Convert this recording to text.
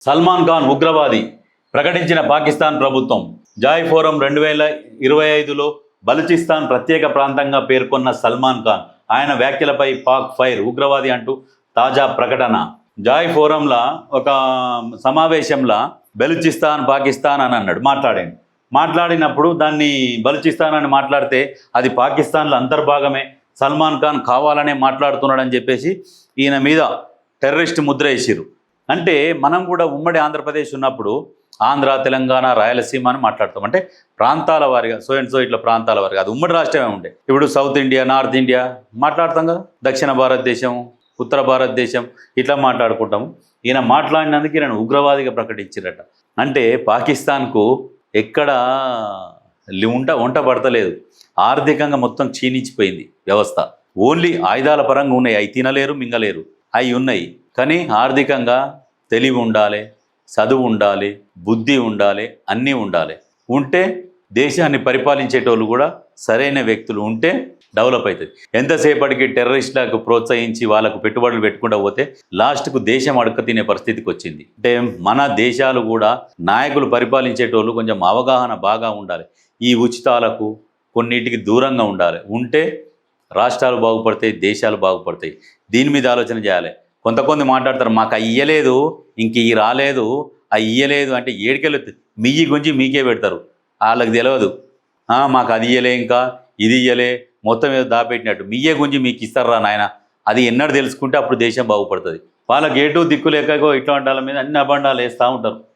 సల్మాన్ ఖాన్ ఉగ్రవాది ప్రకటించిన పాకిస్తాన్ ప్రభుత్వం. జాయ్ ఫోరం 2025లో బలూచిస్తాన్ ప్రత్యేక ప్రాంతంగా పేర్కొన్న సల్మాన్ ఖాన్ ఆయన వ్యాఖ్యలపై పాక్ ఫైర్ ఉగ్రవాది అంటూ తాజా ప్రకటన. జాయ్ ఫోరంలా ఒక సమావేశంలో బలూచిస్తాన్ పాకిస్తాన్ అని అన్నాడు, మాట్లాడినప్పుడు దాన్ని బలూచిస్తాన్ అని మాట్లాడితే అది పాకిస్తాన్లో అంతర్భాగమే, సల్మాన్ ఖాన్ కావాలనే మాట్లాడుతున్నాడని చెప్పేసి ఈయన మీద టెర్రరిస్ట్ ముద్ర వేసిరు. అంటే మనం కూడా ఉమ్మడి ఆంధ్రప్రదేశ్ ఉన్నప్పుడు ఆంధ్ర, తెలంగాణ, రాయలసీమ అని మాట్లాడతాం. అంటే ప్రాంతాల వారిగా సో అండ్ సో ఇట్లా ప్రాంతాల వారిగా, అది ఉమ్మడి రాష్ట్రమే ఉండే. ఇప్పుడు సౌత్ ఇండియా, నార్త్ ఇండియా మాట్లాడతాం కదా, దక్షిణ భారతదేశం, ఉత్తర భారతదేశం ఇట్లా మాట్లాడుకుంటాము. ఈయన మాట్లాడినందుకు ఈయన ఉగ్రవాదిగా ప్రకటించారట. అంటే పాకిస్తాన్కు ఎక్కడ వంట పడతలేదు, ఆర్థికంగా మొత్తం క్షీణించిపోయింది వ్యవస్థ. ఓన్లీ ఆయుధాల పరంగా ఉన్నాయి, అవి తినలేరు మింగలేరు, అవి ఉన్నాయి. కానీ ఆర్థికంగా తెలివి ఉండాలి, చదువు ఉండాలి, బుద్ధి ఉండాలి, అన్నీ ఉండాలి. ఉంటే దేశాన్ని పరిపాలించేటోళ్ళు కూడా సరైన వ్యక్తులు ఉంటే డెవలప్ అవుతుంది. ఎంతసేపటికి టెర్రరిస్టులకు ప్రోత్సహించి వాళ్ళకు పెట్టుబడులు పెట్టుకుంటూ పోతే లాస్ట్కు దేశం అడుక్క తినే పరిస్థితికి వచ్చింది. అంటే మన దేశాలు కూడా నాయకులు పరిపాలించేటోళ్ళు కొంచెం అవగాహన బాగా ఉండాలి. ఈ ఉచితాలకు కొన్నిటికి దూరంగా ఉండాలి. ఉంటే రాష్ట్రాలు బాగుపడతాయి, దేశాలు బాగుపడతాయి. దీని మీద ఆలోచన చేయాలి. కొంతమంది మాట్లాడతారు, మాకు ఇయ్యలేదు, ఇంక ఈ రాలేదు, ఇయ్యలేదు అంటే ఏడికెళ్ళి మియ్యి గుంజి మీకే పెడతారు. వాళ్ళకి తెలియదు మాకు అది ఇయ్యలే, ఇంకా ఇది ఇయ్యలే, మొత్తం ఏదో దాపెట్టినట్టు మియ్యే గుంజి మీకు ఇస్తారా నాయన. అది ఎన్నడూ తెలుసుకుంటే అప్పుడు దేశం బాగుపడుతుంది. వాళ్ళకి ఏటూ దిక్కు లేకో ఇట్లాంటి వాళ్ళ మీద అన్ని అబండాలు వేస్తూ ఉంటారు.